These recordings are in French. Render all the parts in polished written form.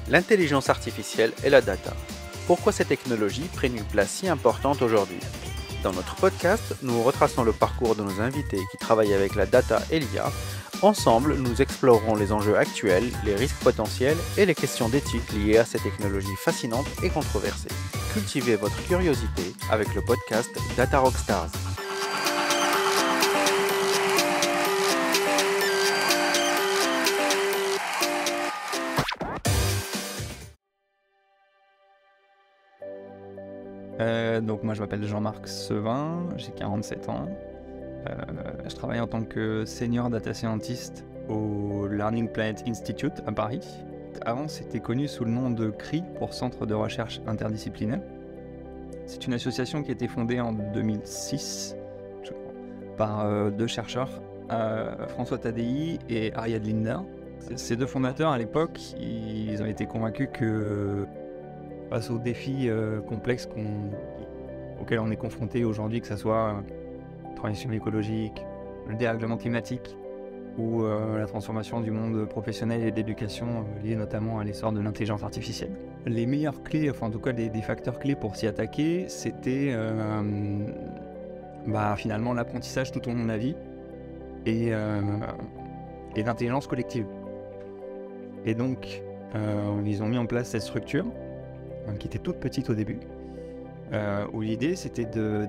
L'intelligence artificielle et la data. Pourquoi ces technologies prennent une place si importante aujourd'hui? Dans notre podcast, nous retraçons le parcours de nos invités qui travaillent avec la data et l'IA. Ensemble, nous explorerons les enjeux actuels, les risques potentiels et les questions d'éthique liées à ces technologies fascinantes et controversées. Cultivez votre curiosité avec le podcast Data Rockstars. Donc moi je m'appelle Jean-Marc Sevin, j'ai 47 ans. Je travaille en tant que senior data scientist au Learning Planet Institute à Paris. Avant c'était connu sous le nom de CRI pour Centre de recherche interdisciplinaire. C'est une association qui a été fondée en 2006 je crois, par deux chercheurs, François Tadei et Ariad Linder. Ces deux fondateurs à l'époque, ils ont été convaincus que face aux défis complexes auxquels on est confronté aujourd'hui, que ce soit la transition écologique, le dérèglement climatique ou la transformation du monde professionnel et d'éducation liée notamment à l'essor de l'intelligence artificielle. Les meilleures clés, enfin en tout cas des facteurs clés pour s'y attaquer, c'était finalement l'apprentissage tout au long de la vie et l'intelligence collective. Et donc ils ont mis en place cette structure qui était toute petite au début, où l'idée c'était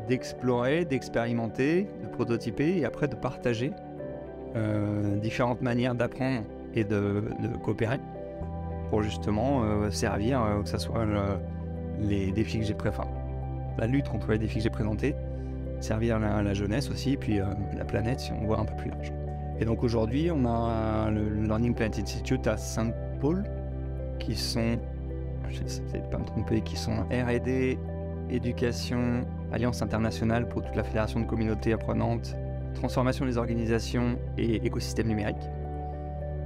d'explorer, d'expérimenter, de prototyper et après de partager différentes manières d'apprendre et de coopérer pour justement servir, que ce soit les défis que j'ai la lutte contre les défis que j'ai présentés, servir la jeunesse aussi, puis la planète si on voit un peu plus large. Et donc aujourd'hui on a le Learning Planet Institute à Saint-Paul qui sont, je sais peut-être pas me tromper, qui sont R&D, éducation, alliance internationale pour toute la fédération de communautés apprenantes, transformation des organisations et écosystème numérique.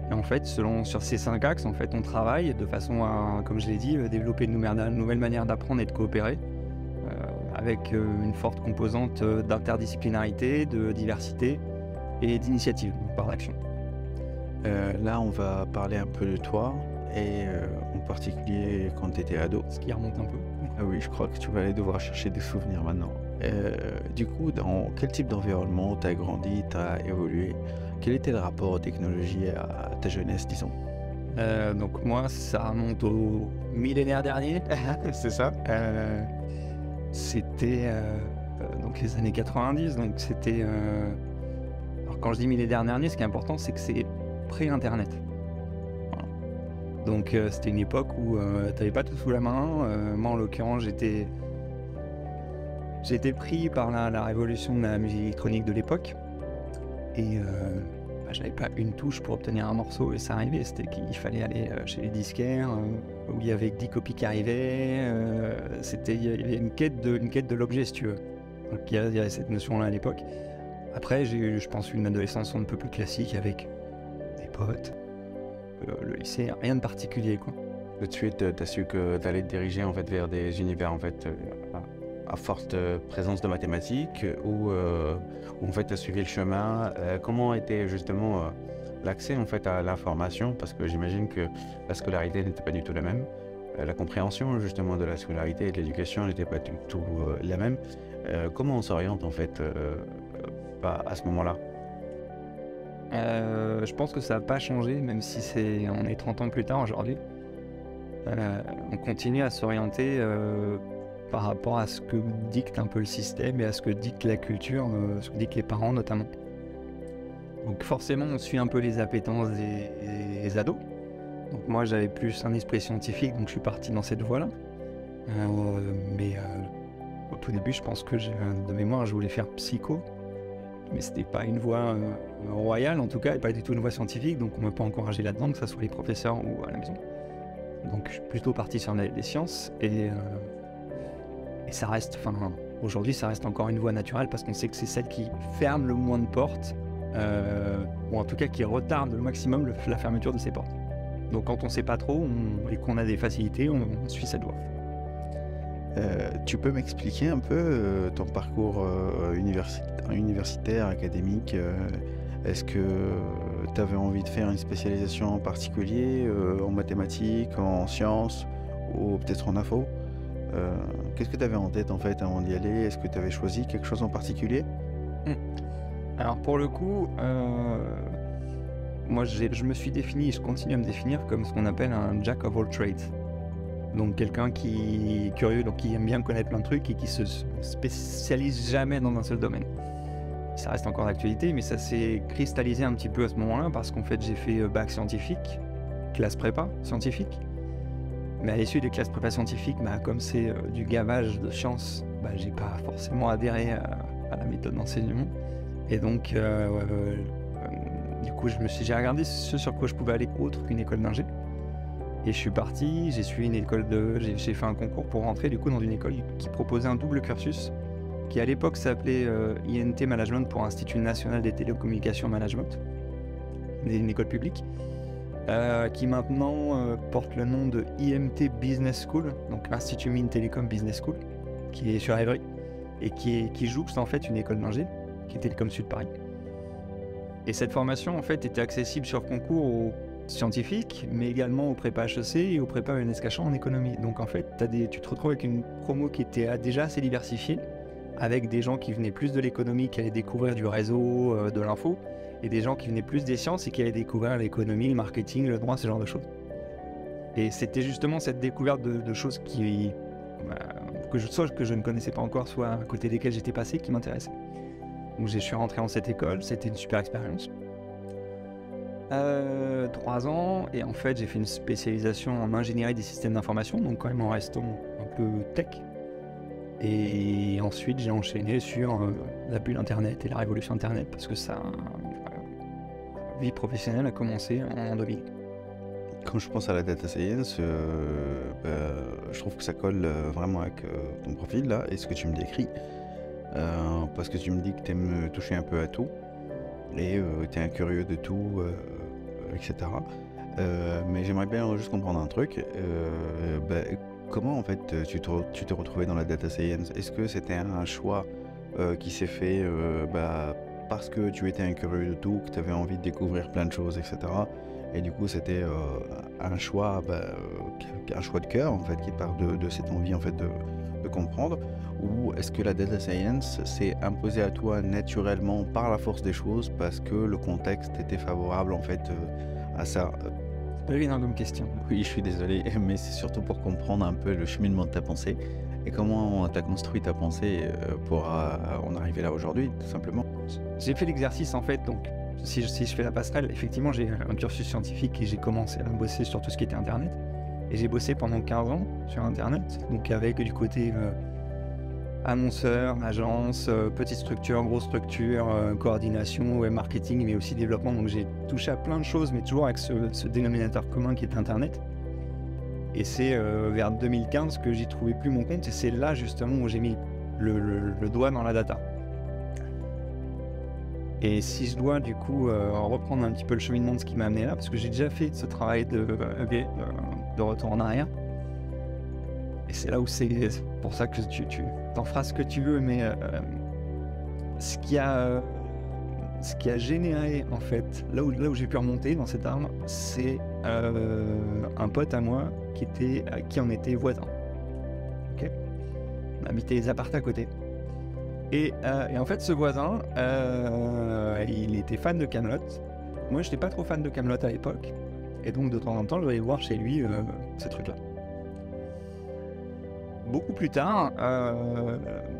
Et en fait, sur ces 5 axes, en fait, on travaille de façon à, comme je l'ai dit, développer de nouvelles manières d'apprendre et de coopérer, avec une forte composante d'interdisciplinarité, de diversité et d'initiative par l'action. Là, on va parler un peu de toi. Et en particulier quand tu étais ado. Ce qui remonte un peu. Ah oui, je crois que tu vas aller devoir chercher des souvenirs maintenant. Du coup, dans quel type d'environnement tu as grandi, tu as évolué? Quel était le rapport aux technologies à ta jeunesse, disons? Donc moi, ça remonte au millénaire dernier. C'est ça? C'était donc les années 90. Donc c'était... Alors quand je dis millénaire dernier, ce qui est important, c'est que c'est pré-internet. Donc c'était une époque où t'avais pas tout sous la main. Moi en l'occurrence j'étais pris par la révolution de la musique électronique de l'époque. Et j'avais pas une touche pour obtenir un morceau et ça arrivait. C'était qu'il fallait aller chez les disquaires où il y avait 10 copies qui arrivaient. Il y avait une quête de l'objet si tu veux. Donc il y avait cette notion-là à l'époque. Après j'ai eu, je pense, une adolescence un peu plus classique avec des potes. Le lycée, rien de particulier quoi. Tout de suite, tu as su que tu allais te diriger en fait, vers des univers en fait, à forte présence de mathématiques où en fait tu as suivi le chemin. Comment était justement l'accès en fait, à l'information? Parce que j'imagine que la scolarité n'était pas du tout la même. La compréhension justement de la scolarité et de l'éducation n'était pas du tout la même. Comment on s'oriente en fait à ce moment-là? Je pense que ça n'a pas changé, même si on est 30 ans plus tard aujourd'hui. On continue à s'orienter par rapport à ce que dicte un peu le système et à ce que dicte la culture, ce que dictent les parents notamment. Donc forcément on suit un peu les appétences des ados. Donc moi j'avais plus un esprit scientifique, donc je suis parti dans cette voie-là. Mais au tout début je pense que de mémoire je voulais faire psycho. Mais c'était pas une voie royale en tout cas, et pas du tout une voie scientifique, donc on m'a pas encouragé là-dedans, que ce soit les professeurs ou à la maison. Donc je suis plutôt parti sur les sciences, et ça reste, aujourd'hui ça reste encore une voie naturelle parce qu'on sait que c'est celle qui ferme le moins de portes, ou en tout cas qui retarde le maximum la fermeture de ces portes. Donc quand on sait pas trop et qu'on a des facilités, on suit cette voie. Tu peux m'expliquer un peu ton parcours universitaire, académique? Est-ce que tu avais envie de faire une spécialisation en particulier, en mathématiques, en sciences ou peut-être en info? Heu, Qu'est-ce que tu avais en tête, en fait, avant d'y aller? Est-ce que tu avais choisi quelque chose en particulier? Mmh. Alors pour le coup, moi je me suis défini et je continue à me définir comme ce qu'on appelle un jack of all trades. Donc quelqu'un qui est curieux, donc qui aime bien connaître plein de trucs et qui se spécialise jamais dans un seul domaine. Ça reste encore d'actualité, mais ça s'est cristallisé un petit peu à ce moment-là parce qu'en fait j'ai fait bac scientifique, classe prépa scientifique. Mais à l'issue des classes prépa scientifiques, comme c'est du gavage de sciences, j'ai pas forcément adhéré à la méthode d'enseignement. Et donc, du coup, j'ai regardé ce sur quoi je pouvais aller autre qu'une école d'ingé. Et je suis parti, j'ai suivi une école j'ai fait un concours pour rentrer du coup dans une école qui proposait un double cursus, qui à l'époque s'appelait INT Management pour Institut National des Télécommunications Management, une école publique, qui maintenant porte le nom de IMT Business School, donc Institut Mines Télécom Business School, qui est sur Évry, et qui jouxte en fait une école d'ingé, qui est Télécom Sud Paris. Et cette formation en fait était accessible sur concours aux scientifiques, mais également aux prépa HEC et aux prépa ENS-Cachan en économie. Donc en fait, tu te retrouves avec une promo qui était déjà assez diversifiée, avec des gens qui venaient plus de l'économie, qui allaient découvrir du réseau, de l'info, et des gens qui venaient plus des sciences et qui allaient découvrir l'économie, le marketing, le droit, ce genre de choses. Et c'était justement cette découverte de choses que je ne connaissais pas encore, soit à côté desquelles j'étais passé, qui m'intéressaient. Donc je suis rentré dans cette école, c'était une super expérience. 3 ans, et en fait j'ai fait une spécialisation en ingénierie des systèmes d'information, donc quand même en restant un peu tech. Et ensuite j'ai enchaîné sur la bulle internet et la révolution internet, parce que vie professionnelle a commencé en 2000. Quand je pense à la data science, je trouve que ça colle vraiment avec ton profil là et ce que tu me décris. Parce que tu me dis que tu aimes toucher un peu à tout et tu es un curieux de tout, etc. Mais j'aimerais bien juste comprendre un truc. Comment en fait tu t'es retrouvé dans la data science? Est-ce que c'était un choix qui s'est fait parce que tu étais un curieux de tout, que tu avais envie de découvrir plein de choses, etc. Et du coup c'était un choix de cœur en fait qui part de cette envie en fait de comprendre? Ou est-ce que la data science s'est imposée à toi naturellement par la force des choses parce que le contexte était favorable en fait à ça? C'est une énorme question. Oui, je suis désolé, mais c'est surtout pour comprendre un peu le cheminement de ta pensée et comment tu as construit ta pensée pour en arriver là aujourd'hui, tout simplement. J'ai fait l'exercice en fait, donc si je fais la passerelle, effectivement j'ai un cursus scientifique et j'ai commencé à bosser sur tout ce qui était internet. Et j'ai bossé pendant 15 ans sur internet, donc avec du côté annonceur, agence, petite structure, grosse structure, coordination, web marketing, mais aussi développement. Donc j'ai touché à plein de choses, mais toujours avec ce dénominateur commun qui est internet. Et c'est vers 2015 que j'y trouvais plus mon compte, et c'est là justement où j'ai mis le doigt dans la data. Et si je dois du coup reprendre un petit peu le cheminement de ce qui m'a amené là, parce que j'ai déjà fait ce travail de retour en arrière, et c'est là où c'est pour ça que tu t'en feras ce que tu veux, mais ce qui a généré en fait, là où j'ai pu remonter dans cette arme, c'est un pote à moi qui en était voisin. Ok, on habitait les appartements à côté. Et en fait, ce voisin, il était fan de Kaamelott. Moi, je n'étais pas trop fan de Kaamelott à l'époque. Et donc, de temps en temps, je vais voir chez lui ces trucs-là. Beaucoup plus tard,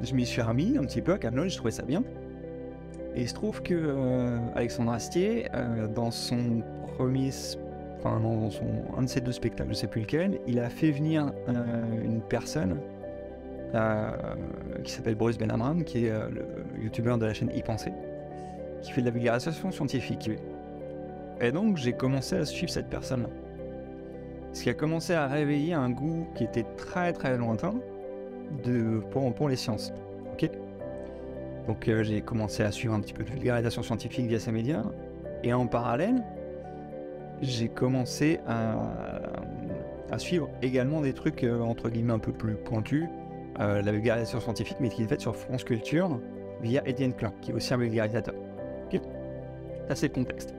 je m'y suis remis un petit peu à Kaamelott, je trouvais ça bien. Et il se trouve que Alexandre Astier, dans un de ses 2 spectacles, je ne sais plus lequel, il a fait venir une personne qui s'appelle Boris Benhamran, qui est le youtubeur de la chaîne YPensée, qui fait de la vulgarisation scientifique. Et donc j'ai commencé à suivre cette personne-là. Ce qui a commencé à réveiller un goût qui était très très lointain pour les sciences. Okay, donc j'ai commencé à suivre un petit peu de vulgarisation scientifique via ces médias, et en parallèle, j'ai commencé à suivre également des trucs entre guillemets un peu plus pointus, la vulgarisation scientifique, mais qui est faite sur France Culture via Étienne Klein, qui est aussi un vulgarisateur. Okay, ça c'est le contexte.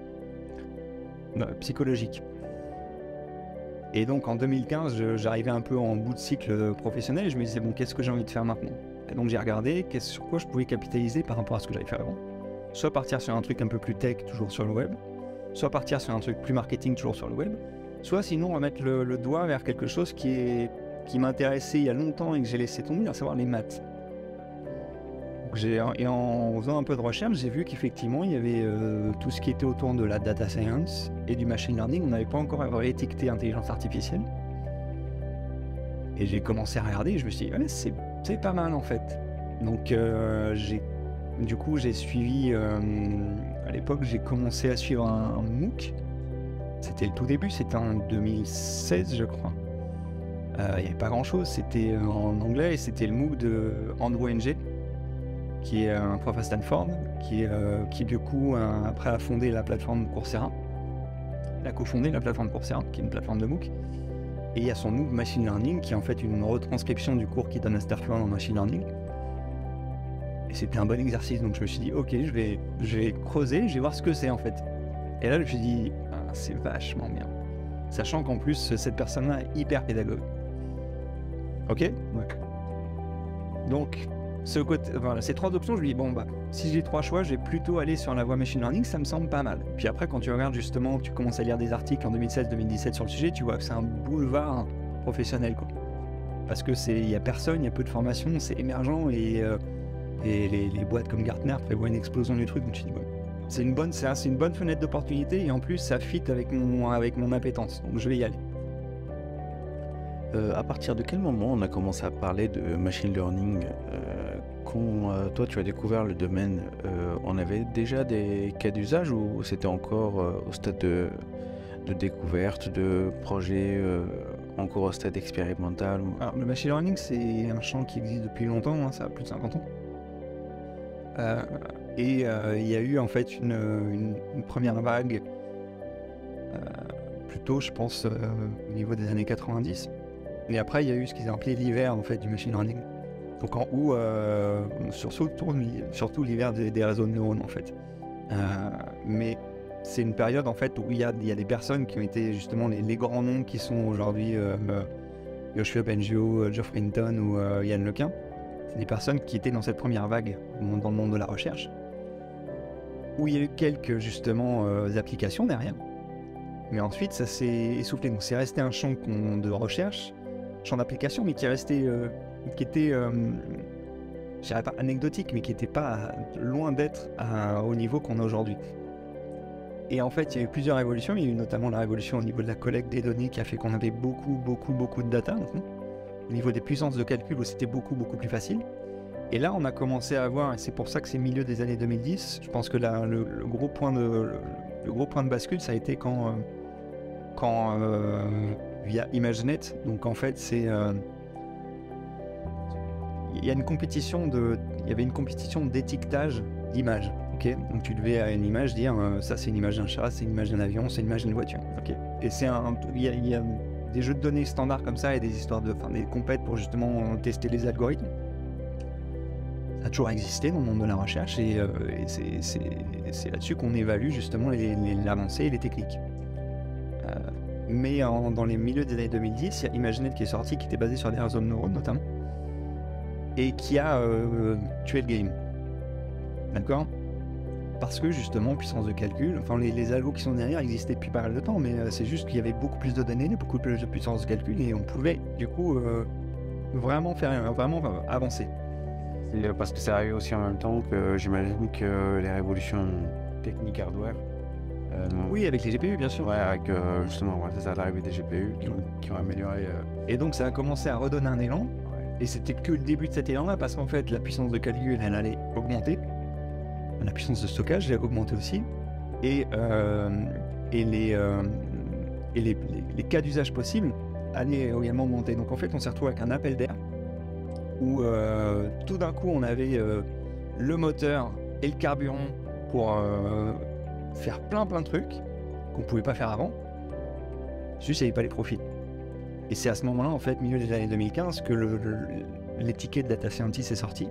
psychologique. Et donc en 2015, j'arrivais un peu en bout de cycle professionnel et je me disais, bon, qu'est-ce que j'ai envie de faire maintenant? Et donc j'ai regardé sur quoi je pouvais capitaliser par rapport à ce que j'avais fait avant. Soit partir sur un truc un peu plus tech, toujours sur le web, soit partir sur un truc plus marketing, toujours sur le web, soit sinon remettre le doigt vers quelque chose qui m'intéressait il y a longtemps et que j'ai laissé tomber, à savoir les maths. Donc et en faisant un peu de recherche, j'ai vu qu'effectivement, il y avait tout ce qui était autour de la data science et du machine learning. On n'avait pas encore étiqueté intelligence artificielle. Et j'ai commencé à regarder et je me suis dit, ouais, c'est pas mal en fait. Donc du coup, j'ai suivi, à l'époque, j'ai commencé à suivre un MOOC. C'était le tout début, c'était en 2016, je crois. Il n'y avait pas grand-chose, c'était en anglais et c'était le MOOC de Andrew Ng, qui est un prof à Stanford, qui du coup, après a fondé la plateforme Coursera. Il a cofondé la plateforme Coursera, qui est une plateforme de MOOC. Et il y a son MOOC Machine Learning, qui est en fait une retranscription du cours qu'il donne à Stanford en Machine Learning. Et c'était un bon exercice, donc je me suis dit, ok, je vais creuser, je vais voir ce que c'est en fait. Et là, je me suis dit, ah, c'est vachement bien. Sachant qu'en plus, cette personne-là est hyper pédagogue. Ok? Ouais. Donc, ces trois options, je me dis, bon, bah, si j'ai trois choix, je vais plutôt aller sur la voie machine learning, ça me semble pas mal. Puis après, quand tu regardes justement, tu commences à lire des articles en 2016-2017 sur le sujet, tu vois que c'est un boulevard professionnel, quoi. Parce que il y a personne, il y a peu de formation, c'est émergent et les boîtes comme Gartner prévoient une explosion du truc. Donc tu dis, ouais, c'est une bonne fenêtre d'opportunité et en plus, ça fit avec mon appétence. Donc je vais y aller. À partir de quel moment on a commencé à parler de machine learning quand toi tu as découvert le domaine, on avait déjà des cas d'usage ou c'était encore au stade de découverte, de projet, encore au stade expérimental Alors, le machine learning, c'est un champ qui existe depuis longtemps, hein, ça a plus de 50 ans. Il y a eu en fait une première vague, plutôt je pense au niveau des années 90. Et après, il y a eu ce qu'ils ont appelé l'hiver en fait du machine learning. Donc en haut, surtout l'hiver des réseaux de neurones en fait. Mais c'est une période en fait où il y a des personnes qui ont été justement les grands noms qui sont aujourd'hui Yoshua Bengio, Geoffrey Hinton ou Yann Lequin. C'est des personnes qui étaient dans cette première vague dans le monde de la recherche, où il y a eu quelques justement applications derrière. Mais ensuite, ça s'est essoufflé. Donc c'est resté un champ de recherche, champ d'application, mais qui est resté, qui était, je dirais pas anecdotique, mais qui n'était pas loin d'être au niveau qu'on a aujourd'hui. Et en fait, il y a eu plusieurs révolutions. Il y a eu notamment la révolution au niveau de la collecte des données qui a fait qu'on avait beaucoup de data. Au niveau des puissances de calcul, où c'était beaucoup plus facile. Et là, on a commencé à avoir, et c'est pour ça que c'est milieu des années 2010, je pense que le gros point de bascule, ça a été quand via ImageNet, donc en fait, il y avait une compétition d'étiquetage d'images. Okay, donc tu devais à une image dire ça c'est une image d'un chat, c'est une image d'un avion, c'est une image d'une voiture. Okay. Et il y a des jeux de données standards comme ça et des histoires des compètes pour justement tester les algorithmes. Ça a toujours existé dans le monde de la recherche et c'est là-dessus qu'on évalue justement l'avancée et les techniques. Mais dans les milieux des années 2010, il y a ImageNet qui est sorti, qui était basé sur des réseaux de neurones notamment, et qui a tué le game. D'accord ? Parce que justement, puissance de calcul, enfin les algos qui sont derrière existaient depuis pas mal de temps, mais c'est juste qu'il y avait beaucoup plus de données, beaucoup plus de puissance de calcul, et on pouvait du coup vraiment avancer. C'est parce que ça arrive aussi en même temps que j'imagine que les révolutions techniques hardware. Oui, avec les GPU bien sûr. Ouais, avec justement, ouais, c'est ça, l'arrivée des GPU qui ont amélioré. Et donc ça a commencé à redonner un élan, et c'était que le début de cet élan-là, parce qu'en fait la puissance de calcul, elle allait augmenter. La puissance de stockage a augmenté aussi, et les cas d'usage possibles allaient également augmenter. Donc en fait, on s'est retrouvé avec un appel d'air où tout d'un coup, on avait le moteur et le carburant pour faire plein de trucs qu'on pouvait pas faire avant. Juste, il n'y avait pas les profits. Et c'est à ce moment-là, en fait, milieu des années 2015, que l'étiquette Data Scientist est sortie.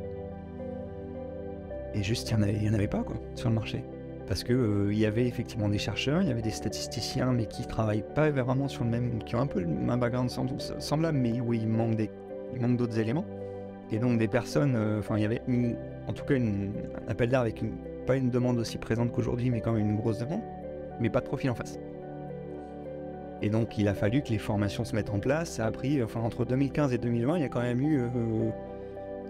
Et juste, il n'y en avait pas quoi, sur le marché. Parce que il y avait effectivement des chercheurs, il y avait des statisticiens, mais qui travaillent pas vraiment sur le même, qui ont un peu un background semblable, mais où il manque d'autres éléments. Et donc des personnes, enfin il y avait en tout cas un appel d'air avec pas une demande aussi présente qu'aujourd'hui, mais quand même une grosse demande, mais pas de profil en face. Et donc il a fallu que les formations se mettent en place. Ça a pris, enfin entre 2015 et 2020, il y a quand même eu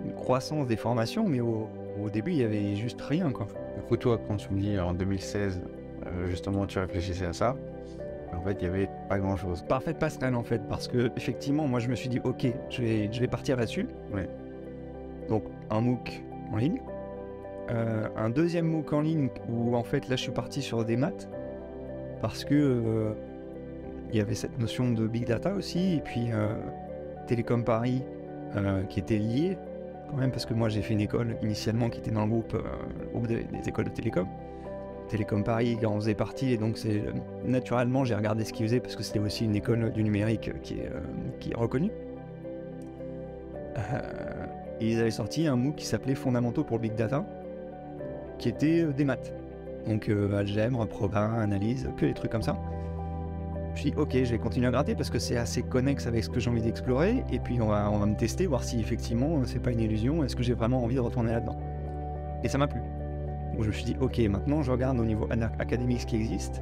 une croissance des formations, mais au début il y avait juste rien, quoi. Du coup, toi, quand tu me dis en 2016, justement, tu réfléchissais à ça, en fait, il n'y avait pas grand-chose. Parfaite passerelle en fait, parce que effectivement, moi je me suis dit ok, je vais partir là-dessus. Ouais. Donc un MOOC en ligne, un deuxième MOOC en ligne où en fait là je suis parti sur des maths, parce que il y avait cette notion de big data aussi, et puis Télécom Paris qui était lié quand même, parce que moi j'ai fait une école initialement qui était dans le groupe des écoles de télécom. Télécom Paris en faisait partie, et donc naturellement j'ai regardé ce qu'ils faisaient, parce que c'était aussi une école du numérique qui est reconnue. Et ils avaient sorti un MOOC qui s'appelait Fondamentaux pour le Big Data, qui était des maths. Donc algèbre, proba, analyse, que des trucs comme ça. Je me suis dit ok, je vais continuer à gratter parce que c'est assez connexe avec ce que j'ai envie d'explorer, et puis on va me tester, voir si effectivement c'est pas une illusion, est-ce que j'ai vraiment envie de retourner là-dedans. Et ça m'a plu. Donc je me suis dit ok, maintenant je regarde au niveau académique ce qui existe.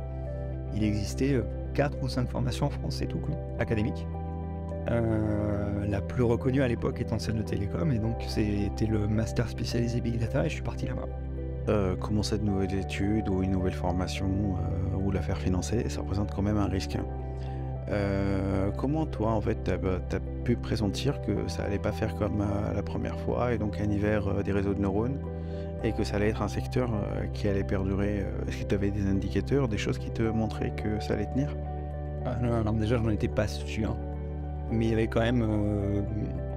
Il existait 4 ou 5 formations en France, c'est tout quoi, académiques. La plus reconnue à l'époque étant celle de Télécom, et donc c'était le master spécialisé Big Data, et je suis parti là-bas. Comment cette nouvelle étude ou une nouvelle formation ou la faire financer, ça représente quand même un risque. Comment toi, en fait, t'as pu pressentir que ça allait pas faire comme la première fois, et donc un hiver des réseaux de neurones, et que ça allait être un secteur qui allait perdurer? Est-ce que tu avais des indicateurs, des choses qui te montraient que ça allait tenir? Non, alors déjà, j'en étais pas sûr. Mais il y avait quand même,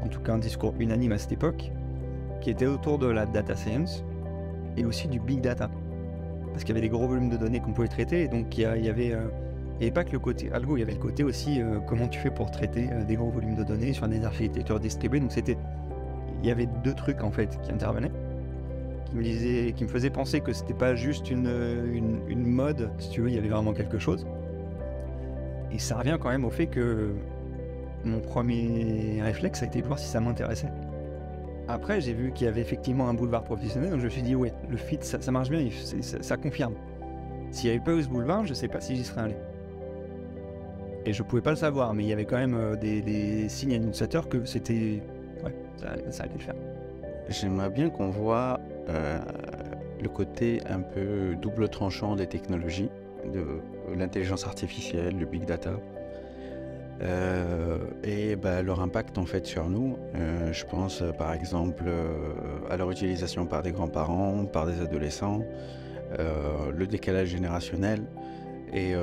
en tout cas, un discours unanime à cette époque, qui était autour de la data science et aussi du big data. Parce qu'il y avait des gros volumes de données qu'on pouvait traiter, et donc il y avait pas que le côté algo, il y avait le côté aussi comment tu fais pour traiter des gros volumes de données sur des architectures distribuées. Donc il y avait 2 trucs en fait qui intervenaient, qui me faisaient penser que c'était pas juste une mode, si tu veux, il y avait vraiment quelque chose. Et ça revient quand même au fait que mon premier réflexe a été de voir si ça m'intéressait. Après, j'ai vu qu'il y avait effectivement un boulevard professionnel, donc je me suis dit ouais, le fit ça marche bien, ça confirme. S'il n'y avait pas eu ce boulevard, je sais pas si j'y serais allé. Et je pouvais pas le savoir, mais il y avait quand même des signes annonciateurs que c'était... ouais, ça allait le faire. J'aimerais bien qu'on voit le côté un peu double tranchant des technologies, de l'intelligence artificielle, le big data, et leur impact en fait sur nous. Je pense par exemple à leur utilisation par des grands-parents, par des adolescents, le décalage générationnel, et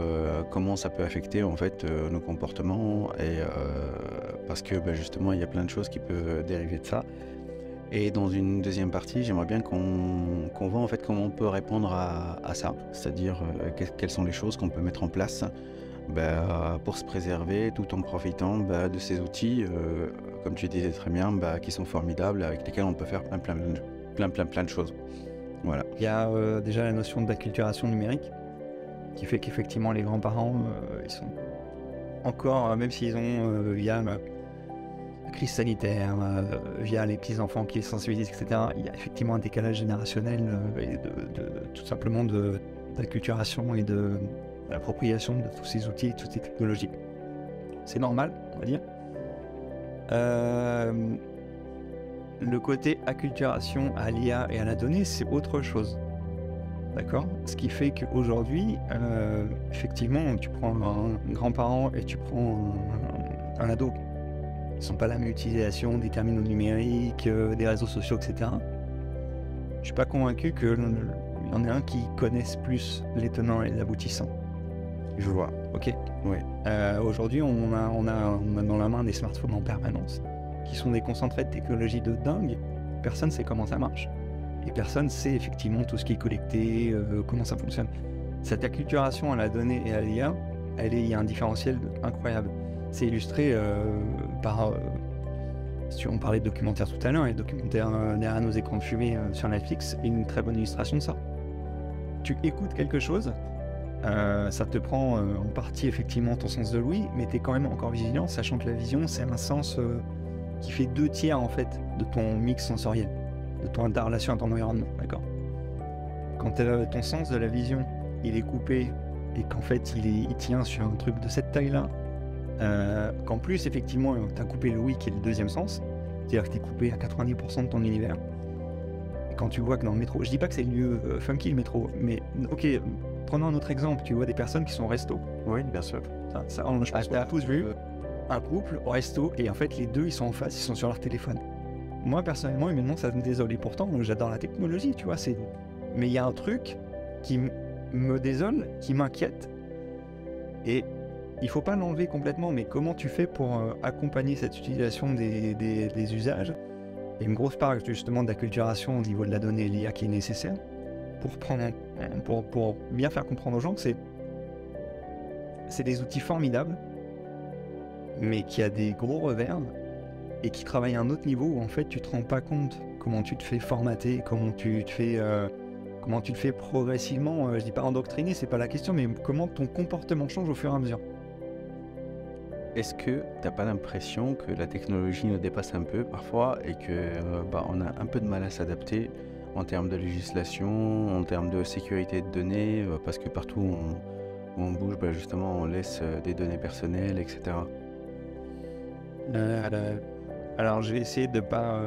comment ça peut affecter en fait nos comportements, et parce que justement il y a plein de choses qui peuvent dériver de ça. Et dans une deuxième partie, j'aimerais bien qu'on voit en fait comment on peut répondre à ça, c'est-à-dire quelles sont les choses qu'on peut mettre en place pour se préserver tout en profitant de ces outils, comme tu disais très bien, qui sont formidables, avec lesquels on peut faire plein de choses. Voilà. Il y a déjà la notion d'acculturation numérique, qui fait qu'effectivement les grands-parents, ils sont encore, même s'ils ont via la crise sanitaire, via les petits-enfants qui les sensibilisent, etc., il y a effectivement un décalage générationnel et tout simplement d'acculturation et de l'appropriation de tous ces outils et toutes ces technologies. C'est normal, on va dire. Le côté acculturation à l'IA et à la donnée, c'est autre chose. D'accord ? Ce qui fait qu'aujourd'hui, effectivement, tu prends un grand-parent et tu prends un ado. Ils ne sont pas la même utilisation des terminaux numériques, des réseaux sociaux, etc. Je ne suis pas convaincu qu'il y en ait un qui connaisse plus les tenants et les aboutissants. Je vois. Ok. Oui. Aujourd'hui, on a dans la main des smartphones en permanence, qui sont des concentrés de technologie de dingue. Personne ne sait comment ça marche. Et personne ne sait effectivement tout ce qui est collecté, comment ça fonctionne. Cette acculturation à la donnée et à l'IA, il y a un différentiel incroyable. C'est illustré par... si on parlait de documentaires tout à l'heure, et documentaires derrière nos écrans de fumée sur Netflix, une très bonne illustration de ça. tu écoutes quelque chose, ça te prend en partie effectivement ton sens de l'ouïe, mais tu es quand même encore vigilant, sachant que la vision, c'est un sens qui fait 2 tiers en fait de ton mix sensoriel, de ta relation à ton environnement, d'accord? Quand ton sens de la vision, il est coupé et qu'en fait il tient sur un truc de cette taille-là, qu'en plus effectivement tu as coupé l'ouïe qui est le deuxième sens, c'est-à-dire que tu es coupé à 90% de ton univers. Et quand tu vois que dans le métro, je dis pas que c'est le lieu funky le métro, mais ok, prenons un autre exemple, tu vois des personnes qui sont au resto. Oui, bien sûr. Je pense qu'on a tous vu un couple au resto et en fait les deux ils sont en face, ils sont sur leur téléphone. Moi personnellement, humainement, ça me désole et pourtant j'adore la technologie, tu vois, mais il y a un truc qui me désole, qui m'inquiète et il faut pas l'enlever complètement, mais comment tu fais pour accompagner cette utilisation des usages? Il y a une grosse part justement d'acculturation au niveau de la donnée et l'IA qui est nécessaire pour bien faire comprendre aux gens que c'est des outils formidables, mais qui a des gros revers et qui travaillent à un autre niveau où en fait tu te rends pas compte comment tu te fais formater, comment tu te fais progressivement, je dis pas endoctriner, c'est pas la question, mais comment ton comportement change au fur et à mesure. Est-ce que t'as pas l'impression que la technologie nous dépasse un peu parfois et que on a un peu de mal à s'adapter en termes de législation, en termes de sécurité de données, parce que partout où on bouge, justement, on laisse des données personnelles, etc. Alors je vais essayer de pas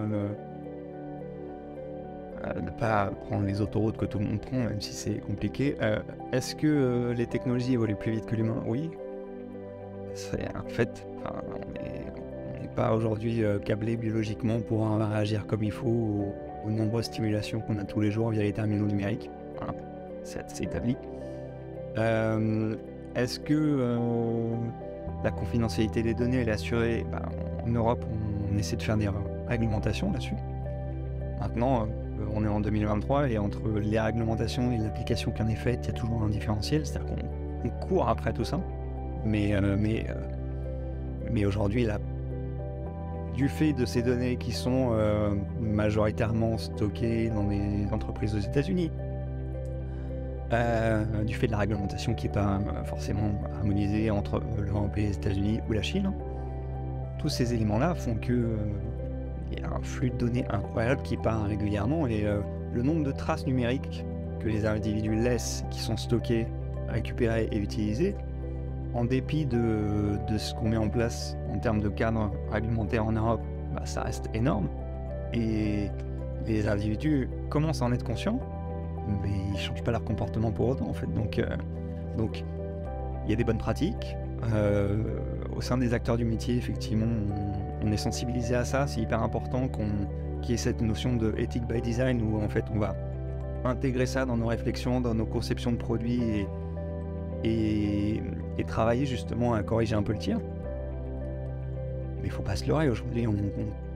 prendre les autoroutes que tout le monde prend, même si c'est compliqué. Est-ce que les technologies évoluent plus vite que l'humain? Oui. C'est un fait. Enfin, on n'est pas aujourd'hui câblé biologiquement pour réagir comme il faut aux nombreuses stimulations qu'on a tous les jours via les terminaux numériques. Voilà. C'est établi. Est-ce que la confidentialité des données elle est assurée? En Europe, on essaie de faire des réglementations là-dessus. Maintenant, on est en 2023 et entre les réglementations et l'application qui en est faite, il y a toujours un différentiel. C'est-à-dire qu'on court après tout ça. Mais aujourd'hui, du fait de ces données qui sont majoritairement stockées dans des entreprises aux États-Unis, du fait de la réglementation qui n'est pas forcément harmonisée entre l'Europe et les États-Unis ou la Chine, tous ces éléments-là font que il y a un flux de données incroyable qui part régulièrement et le nombre de traces numériques que les individus laissent, qui sont stockées, récupérées et utilisées, en dépit de ce qu'on met en place en termes de cadre réglementaire en Europe, ça reste énorme. Et les individus commencent à en être conscients, mais ils ne changent pas leur comportement pour autant en fait. Donc il y a des bonnes pratiques. Au sein des acteurs du métier, effectivement, on est sensibilisé à ça. C'est hyper important qu'il y ait cette notion de ethic by design où en fait on va intégrer ça dans nos réflexions, dans nos conceptions de produits et travailler justement à corriger un peu le tir. Mais il faut pas se leurrer, aujourd'hui on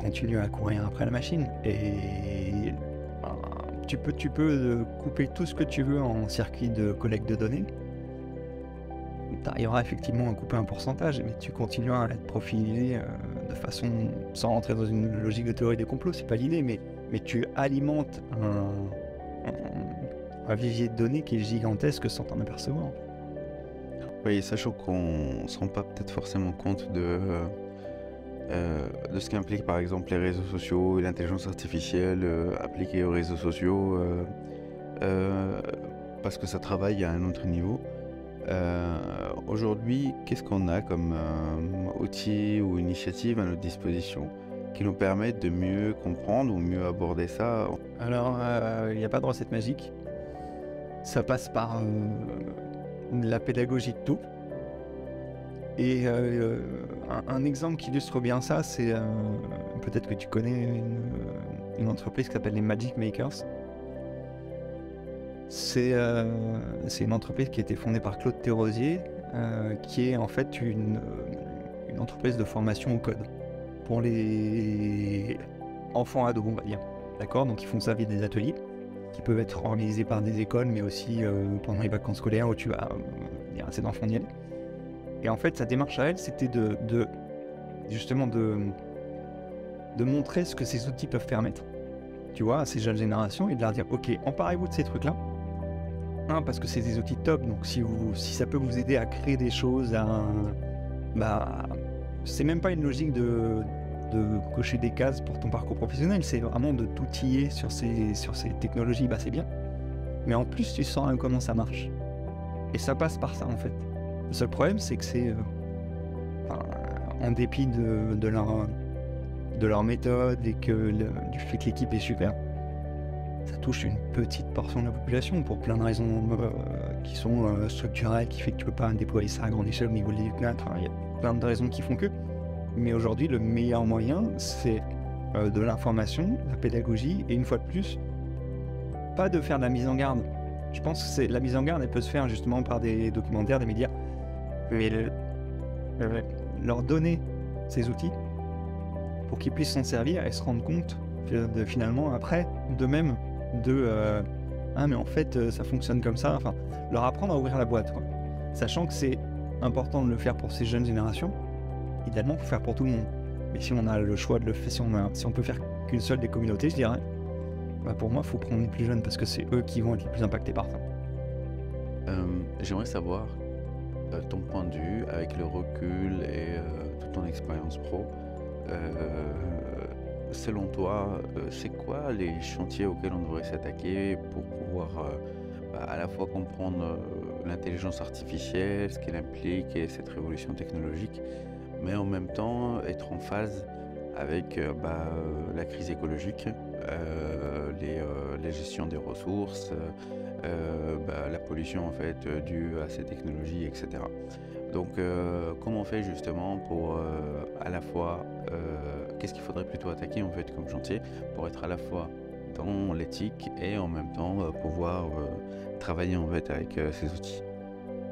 continue à courir après la machine et tu peux couper tout ce que tu veux en circuit de collecte de données. Tu arriveras effectivement à couper un pourcentage, mais tu continueras à être profilé de façon, sans rentrer dans une logique de théorie des complots, c'est pas l'idée, mais tu alimentes un vivier de données qui est gigantesque sans t'en apercevoir. Oui, sachant qu'on ne se rend pas peut-être forcément compte de ce qu'implique par exemple les réseaux sociaux et l'intelligence artificielle appliquée aux réseaux sociaux, parce que ça travaille à un autre niveau. Aujourd'hui, qu'est-ce qu'on a comme outil ou initiative à notre disposition qui nous permettent de mieux comprendre ou mieux aborder ça? Alors, il n'y a pas de recette magique. Ça passe par la pédagogie de tout. Et un exemple qui illustre bien ça, c'est peut-être que tu connais une entreprise qui s'appelle les Magic Makers. C'est une entreprise qui a été fondée par Claude Thérosier, qui est en fait une entreprise de formation au code pour les enfants ados, on va dire. D'accord, donc ils font ça via des ateliers qui peuvent être organisés par des écoles, mais aussi pendant les vacances scolaires où il y a assez d'enfants d'y aller. Et en fait, sa démarche à elle, c'était justement de montrer ce que ces outils peuvent permettre, tu vois, à ces jeunes générations, et de leur dire, ok, emparez-vous de ces trucs-là, parce que c'est des outils top, donc si ça peut vous aider à créer des choses, bah, c'est même pas une logique de cocher des cases pour ton parcours professionnel, c'est vraiment de t'outiller sur ces technologies, bah c'est bien. Mais en plus, tu sauras comment ça marche. Et ça passe par ça, en fait. Le seul problème, c'est que c'est, en dépit de leur méthode et du fait que l'équipe est super, ça touche une petite portion de la population pour plein de raisons qui sont structurelles, qui fait que tu peux pas déployer ça à grande échelle au niveau de l'IUCNAT. Il y a plein de raisons qui font que. Mais aujourd'hui, le meilleur moyen, c'est de l'information, la pédagogie, et une fois de plus, pas de faire de la mise en garde. Je pense que la mise en garde, elle peut se faire justement par des documentaires, des médias, mais leur donner ces outils pour qu'ils puissent s'en servir et se rendre compte finalement après d'eux-mêmes mais en fait ça fonctionne comme ça, enfin leur apprendre à ouvrir la boîte, quoi. Sachant que c'est important de le faire pour ces jeunes générations, idéalement il faut faire pour tout le monde, mais si on a le choix de le faire, si on peut faire qu'une seule des communautés, je dirais, bah pour moi il faut prendre les plus jeunes parce que c'est eux qui vont être les plus impactés par ça. J'aimerais savoir ton point de vue avec le recul et toute ton expérience pro. Selon toi, c'est quoi les chantiers auxquels on devrait s'attaquer pour pouvoir à la fois comprendre l'intelligence artificielle, ce qu'elle implique et cette révolution technologique, mais en même temps être en phase avec la crise écologique, les gestions des ressources, la pollution en fait due à ces technologies, etc. Donc, comment on fait justement pour à la fois, qu'est-ce qu'il faudrait plutôt attaquer en fait comme chantier pour être à la fois dans l'éthique et en même temps pouvoir travailler en fait avec ces outils?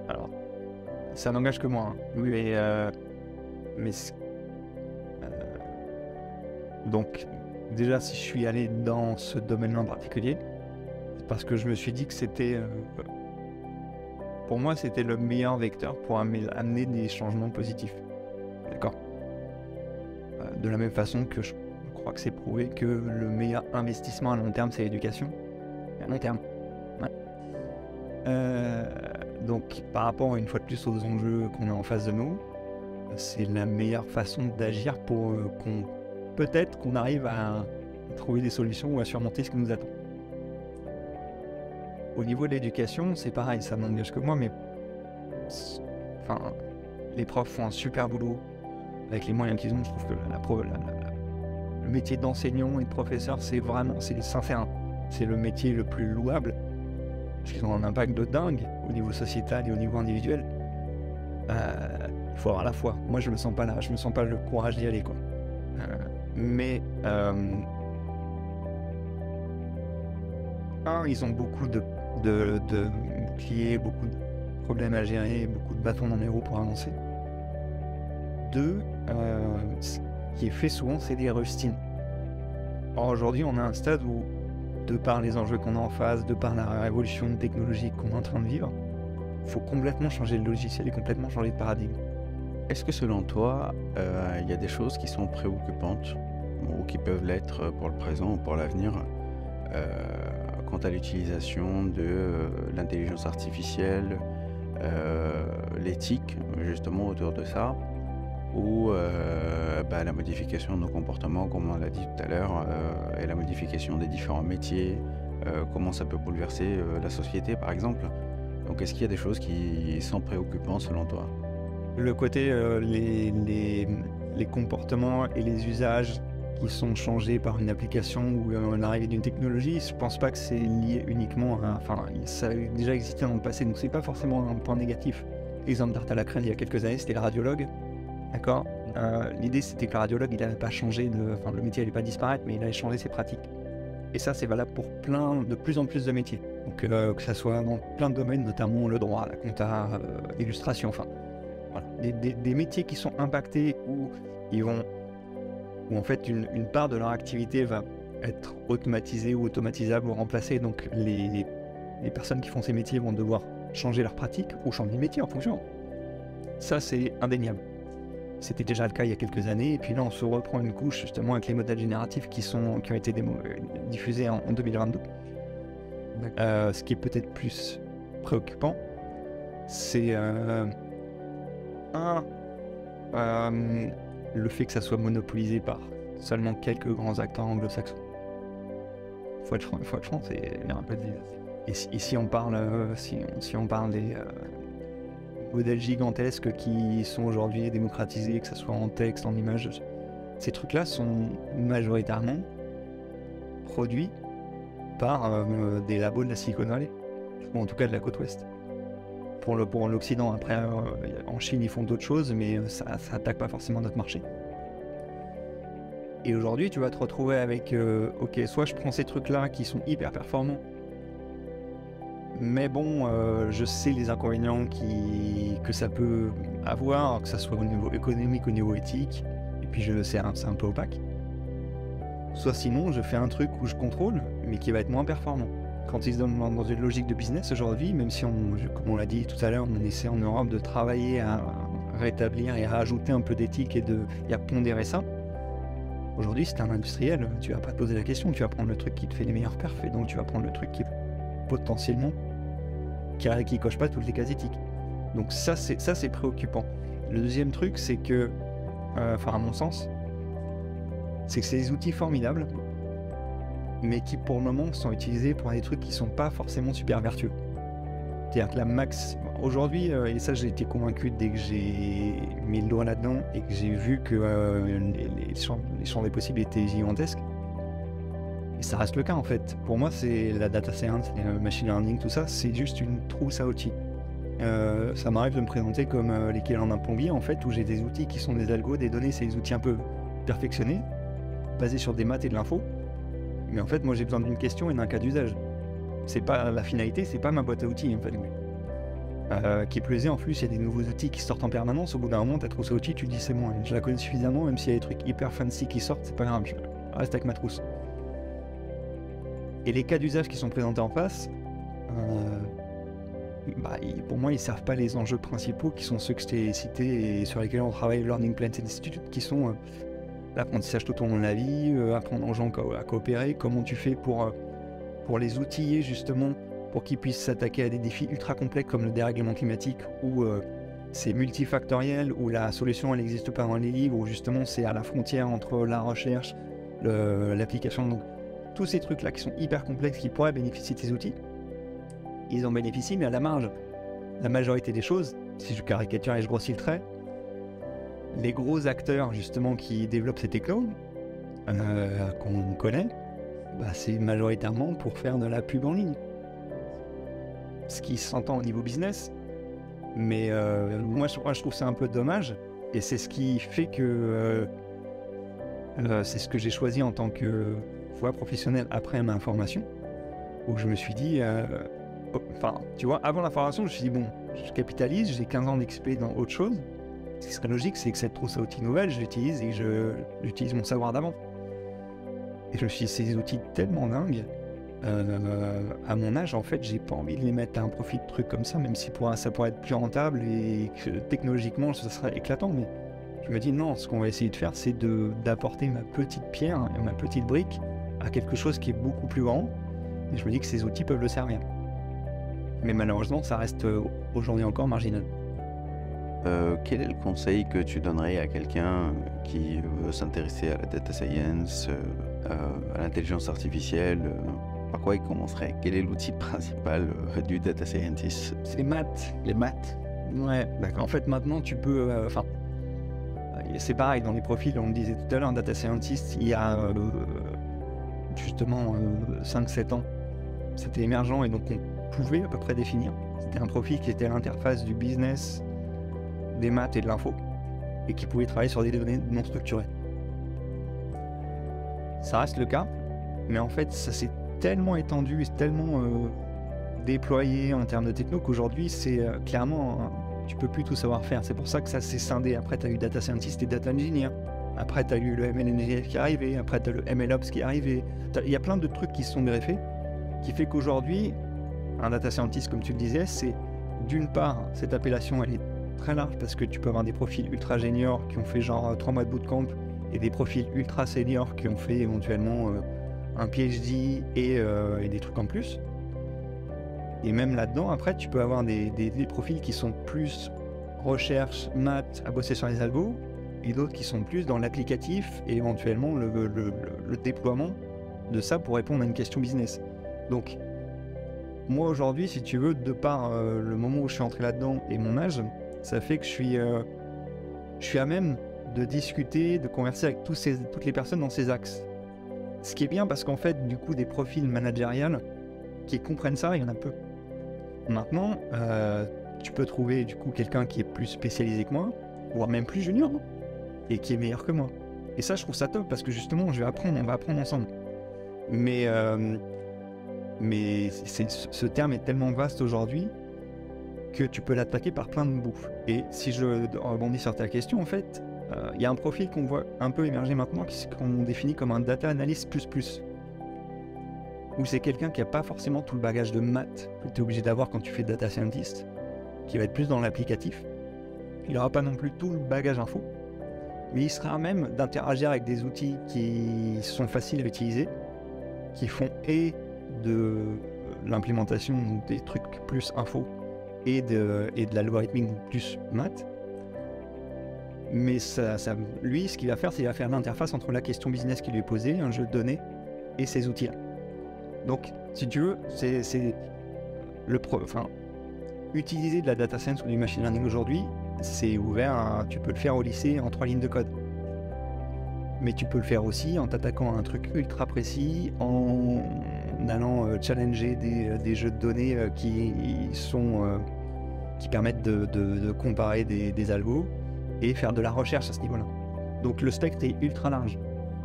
Alors, ça n'engage que moi, hein. Oui, mais donc déjà si je suis allé dans ce domaine-là en particulier, c'est parce que je me suis dit que c'était pour moi, c'était le meilleur vecteur pour amener des changements positifs. D'accord. De la même façon que je crois que c'est prouvé que le meilleur investissement à long terme, c'est l'éducation. À long terme. Ouais. Donc, par rapport, une fois de plus, aux enjeux qu'on a en face de nous, c'est la meilleure façon d'agir pour peut-être qu'on arrive à trouver des solutions ou à surmonter ce qui nous attend. Au niveau de l'éducation, c'est pareil, ça n'engage que moi, mais les profs font un super boulot avec les moyens qu'ils ont. Je trouve que le métier d'enseignant et de professeur, c'est sincère, c'est le métier le plus louable, parce qu'ils ont un impact de dingue au niveau sociétal et au niveau individuel. Il faut avoir la foi. Moi, je me sens pas là, je me sens pas le courage d'y aller, quoi. Ils ont beaucoup de boucliers, beaucoup de problèmes à gérer, beaucoup de bâtons dans les roues pour avancer. 2, ce qui est fait souvent, c'est des rustines. Or, aujourd'hui, on a un stade où, de par les enjeux qu'on a en face, de par la révolution technologique qu'on est en train de vivre, il faut complètement changer le logiciel et complètement changer de paradigme. Est-ce que selon toi, il y a des choses qui sont préoccupantes ou qui peuvent l'être pour le présent ou pour l'avenir quant à l'utilisation de l'intelligence artificielle, l'éthique justement autour de ça, ou la modification de nos comportements, comme on l'a dit tout à l'heure, et la modification des différents métiers, comment ça peut bouleverser la société par exemple. Donc est-ce qu'il y a des choses qui sont préoccupantes selon toi? Le côté, les comportements et les usages qui sont changés par une application ou l'arrivée d'une technologie, je pense pas que c'est lié uniquement à... ça a déjà existé dans le passé, donc c'est pas forcément un point négatif. Exemple tarte à la crème il y a quelques années, c'était le radiologue. D'accord. L'idée c'était que le radiologue, il n'avait pas changé le métier n'allait pas disparaître, mais il avait changé ses pratiques. Et ça, c'est valable pour de plus en plus de métiers. Donc que ça soit dans plein de domaines, notamment le droit, la compta, l'illustration, voilà. Des métiers qui sont impactés où en fait une part de leur activité va être automatisée ou automatisable ou remplacée. Donc les personnes qui font ces métiers vont devoir changer leur pratique ou changer de métier en fonction. Ça, c'est indéniable. C'était déjà le cas il y a quelques années, et puis là on se reprend une couche justement avec les modèles génératifs qui ont été diffusés en 2022. Ce qui est peut-être plus préoccupant, c'est le fait que ça soit monopolisé par seulement quelques grands acteurs anglo-saxons. Faut être franc, c'est un peu de... Et si on parle, si on parle des modèles gigantesques qui sont aujourd'hui démocratisés, que ce soit en texte, en images, ces trucs-là sont majoritairement produits par des labos de la Silicon Valley, ou en tout cas de la côte ouest. Pour l'Occident, après, en Chine, ils font d'autres choses, mais ça attaque pas forcément notre marché. Et aujourd'hui, tu vas te retrouver avec, ok, soit je prends ces trucs-là qui sont hyper performants, mais bon, je sais les inconvénients que ça peut avoir, que ça soit au niveau économique, au niveau éthique, et puis c'est un peu opaque. Soit sinon, je fais un truc où je contrôle, mais qui va être moins performant. Quand ils se donnent dans une logique de business aujourd'hui, même si, comme on l'a dit tout à l'heure, on essaie en Europe de travailler à rétablir et à rajouter un peu d'éthique et à pondérer ça. Aujourd'hui, si t'es un industriel, tu vas pas te poser la question, tu vas prendre le truc qui te fait les meilleurs perfs, et donc tu vas prendre le truc qui potentiellement qui coche pas toutes les cases éthiques. Donc ça c'est préoccupant. Le deuxième truc, c'est que, à mon sens, c'est que c'est des outils formidables, mais qui pour le moment sont utilisés pour des trucs qui sont pas forcément super vertueux. C'est-à-dire que la max... Aujourd'hui, et ça j'ai été convaincu dès que j'ai mis le doigt là-dedans et que j'ai vu que les champs des possibles étaient gigantesques, et ça reste le cas en fait. Pour moi, c'est la data science, le machine learning, tout ça, c'est juste une trousse à outils. Ça m'arrive de me présenter comme l'équivalent d'un plombier en fait, où j'ai des outils qui sont des algos, des données, c'est des outils un peu perfectionnés, basés sur des maths et de l'info. Mais en fait, moi j'ai besoin d'une question et d'un cas d'usage. C'est pas la finalité, c'est pas ma boîte à outils en fait. Qui plus est, en plus, il y a des nouveaux outils qui sortent en permanence. Au bout d'un moment, ta trousse à outils, tu te dis c'est bon, je la connais suffisamment, même s'il y a des trucs hyper fancy qui sortent, c'est pas grave, je reste avec ma trousse. Et les cas d'usage qui sont présentés en face, pour moi, ils servent pas les enjeux principaux qui sont ceux que je t'ai cités et sur lesquels on travaille Learning Plants Institute, qui sont l'apprentissage tout au long de la vie, apprendre aux gens à coopérer, comment tu fais pour les outiller justement pour qu'ils puissent s'attaquer à des défis ultra complexes comme le dérèglement climatique, où c'est multifactoriel, où la solution elle n'existe pas dans les livres, où justement c'est à la frontière entre la recherche, l'application. Donc tous ces trucs là qui sont hyper complexes, qui pourraient bénéficier de ces outils, ils en bénéficient mais à la marge. La majorité des choses, si je caricature et je grossis le trait, les gros acteurs justement qui développent ces technos qu'on connaît, c'est majoritairement pour faire de la pub en ligne. Ce qui s'entend au niveau business, mais moi je trouve ça un peu dommage, et c'est ce qui fait que c'est ce que j'ai choisi en tant que voie professionnelle après ma formation, où je me suis dit, tu vois, avant la formation, je me suis dit, bon, je capitalise, j'ai 15 ans d'XP dans autre chose, ce qui serait logique, c'est que cette trousse à outils nouvelle, je l'utilise et j'utilise mon savoir d'avant. Et je me suis dit, ces outils tellement dingues, à mon âge, en fait, j'ai pas envie de les mettre à un profit de trucs comme ça, même si ça pourrait être plus rentable et que technologiquement, ça serait éclatant. Mais je me dis, non, ce qu'on va essayer de faire, c'est d'apporter ma petite pierre, ma petite brique à quelque chose qui est beaucoup plus grand. Et je me dis que ces outils peuvent le servir. Mais malheureusement, ça reste aujourd'hui encore marginal. Quel est le conseil que tu donnerais à quelqu'un qui veut s'intéresser à la data science, à l'intelligence artificielle? Par quoi il commencerait? Quel est l'outil principal du data scientist? C'est les maths. Les maths? Ouais, d'accord. En fait, maintenant, tu peux... c'est pareil, dans les profils, on le disait tout à l'heure, un data scientist, il y a justement 5-7 ans, c'était émergent et donc on pouvait à peu près définir. C'était un profil qui était à l'interface du business, des maths et de l'info, et qui pouvait travailler sur des données non structurées. Ça reste le cas, mais en fait, ça s'est tellement étendu et tellement déployé en termes de techno qu'aujourd'hui, c'est clairement, tu peux plus tout savoir faire. C'est pour ça que ça s'est scindé. Après, tu as eu data scientist et data engineer. Après, tu as eu le ML qui est arrivé. Après, tu as le MLOps qui est arrivé. Il y a plein de trucs qui se sont greffés, qui fait qu'aujourd'hui, un data scientist, comme tu le disais, c'est d'une part, cette appellation, elle est très large parce que tu peux avoir des profils ultra juniors qui ont fait genre 3 mois de bootcamp et des profils ultra seniors qui ont fait éventuellement un PhD et des trucs en plus. Et même là-dedans, après, tu peux avoir des profils qui sont plus recherche, maths, à bosser sur les algos, et d'autres qui sont plus dans l'applicatif et éventuellement le déploiement de ça pour répondre à une question business. Donc, moi aujourd'hui, si tu veux, de par le moment où je suis entré là-dedans et mon âge, ça fait que je suis à même de discuter, de converser avec toutes les personnes dans ces axes. Ce qui est bien parce qu'en fait, du coup, des profils managériels qui comprennent ça, il y en a peu. Maintenant, tu peux trouver du coup quelqu'un qui est plus spécialisé que moi, voire même plus junior, et qui est meilleur que moi. Et ça, je trouve ça top parce que justement, on va apprendre ensemble. Mais ce terme est tellement vaste aujourd'hui que tu peux l'attaquer par plein de bouts. Et si je rebondis sur ta question, en fait, il y a un profil qu'on voit un peu émerger maintenant qu'on définit comme un data analyst plus. Où c'est quelqu'un qui n'a pas forcément tout le bagage de maths que tu es obligé d'avoir quand tu fais data scientist, qui va être plus dans l'applicatif. Il n'aura pas non plus tout le bagage info, mais il sera à même d'interagir avec des outils qui sont faciles à utiliser, qui font et de l'implémentation, donc des trucs plus info, et de l'algorithmique plus maths. Mais lui, ce qu'il va faire, c'est qu'il va faire l'interface entre la question business qui lui est posée, un jeu de données, et ces outils-là. Donc, si tu veux, utiliser de la data science ou du machine learning aujourd'hui, c'est ouvert, tu peux le faire au lycée en 3 lignes de code. Mais tu peux le faire aussi en t'attaquant à un truc ultra précis, en allant challenger des jeux de données qui permettent de comparer des algos et faire de la recherche à ce niveau-là. Donc le spectre est ultra large.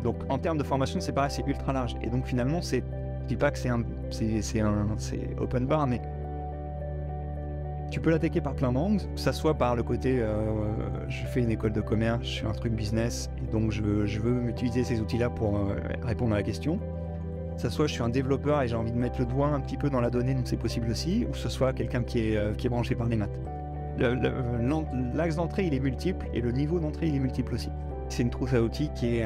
Donc en termes de formation, c'est pareil, c'est ultra large. Et donc finalement, je dis pas que c'est open bar, mais tu peux l'attaquer par plein d'angles, que ça soit par le côté je fais une école de commerce, je fais un truc business, et donc je veux utiliser ces outils-là pour répondre à la question. Que ça soit je suis un développeur et j'ai envie de mettre le doigt un petit peu dans la donnée, donc c'est possible aussi, ou que ce soit quelqu'un qui est branché par les maths. L'axe d'entrée il est multiple et le niveau d'entrée il est multiple aussi. C'est une trousse à outils qui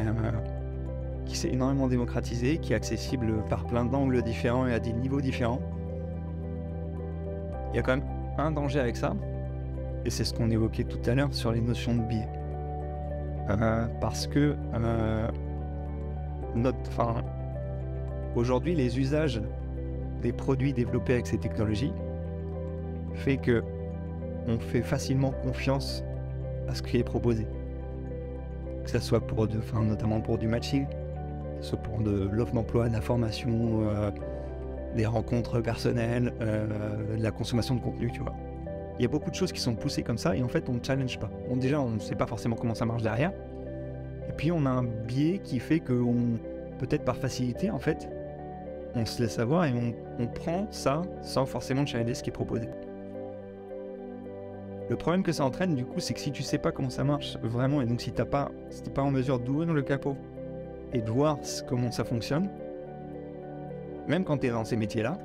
s'est énormément démocratisée, qui est accessible par plein d'angles différents et à des niveaux différents. Il y a quand même un danger avec ça, et c'est ce qu'on évoquait tout à l'heure sur les notions de biais. Parce que aujourd'hui, les usages des produits développés avec ces technologies fait que on fait facilement confiance à ce qui est proposé. Que ce soit notamment pour du matching, que ce soit pour de l'offre d'emploi, de la formation, des rencontres personnelles, de la consommation de contenu, tu vois. Il y a beaucoup de choses qui sont poussées comme ça et en fait on ne challenge pas. Déjà on ne sait pas forcément comment ça marche derrière. Et puis on a un biais qui fait que peut-être par facilité en fait, on se laisse avoir et on prend ça sans forcément challenger ce qui est proposé. Le problème que ça entraîne du coup, c'est que si tu sais pas comment ça marche vraiment, et donc si t'es pas en mesure d'ouvrir le capot et de voir comment ça fonctionne, même quand tu es dans ces métiers-là,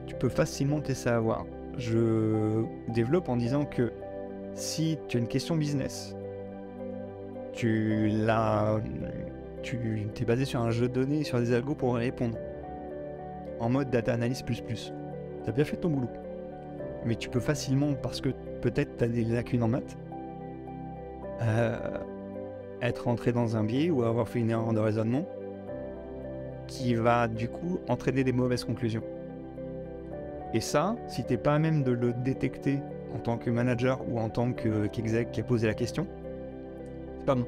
tu peux facilement te laisser avoir. Je développe en disant que si tu as une question business, tu es basé sur un jeu de données, sur des algos pour y répondre, en mode data analyst plus. Tu as bien fait ton boulot. Mais tu peux facilement, parce que peut-être tu as des lacunes en maths, être rentré dans un biais ou avoir fait une erreur de raisonnement qui va du coup entraîner des mauvaises conclusions. Et ça, si tu n'es pas à même de le détecter en tant que manager ou en tant qu'exec qui a posé la question, c'est pas bon.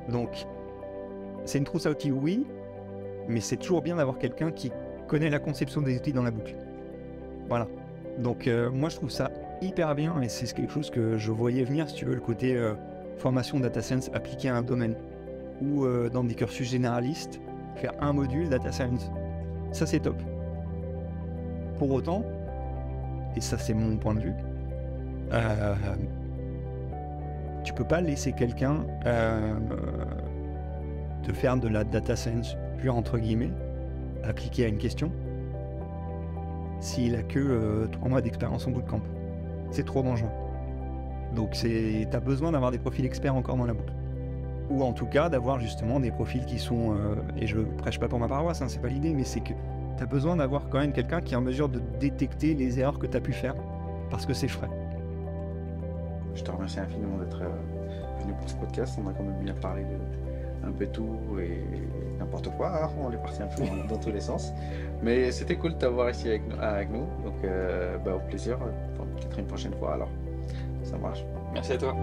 Donc, c'est une trousse à outils, oui, mais c'est toujours bien d'avoir quelqu'un qui connaît la conception des outils dans la boucle. Voilà. Donc moi je trouve ça hyper bien et c'est quelque chose que je voyais venir, si tu veux, le côté formation data science appliqué à un domaine ou dans des cursus généralistes, faire un module data science. Ça c'est top. Pour autant, et ça c'est mon point de vue, tu peux pas laisser quelqu'un te faire de la data science pure entre guillemets, appliquée à une question, s'il a que 3 mois d'expérience en bootcamp. C'est trop dangereux. Donc t'as besoin d'avoir des profils experts encore dans la boucle. Ou en tout cas d'avoir justement des profils qui sont, et je prêche pas pour ma paroisse, hein, c'est pas l'idée, mais c'est que tu as besoin d'avoir quand même quelqu'un qui est en mesure de détecter les erreurs que tu as pu faire, parce que c'est frais. Je te remercie infiniment d'être venu pour ce podcast. On a quand même bien parlé de un peu tout et n'importe quoi. On est parti un peu dans tous les sens. Mais c'était cool de t'avoir ici avec nous. Donc, au plaisir. Peut-être une prochaine fois alors. Ça marche. Merci à toi.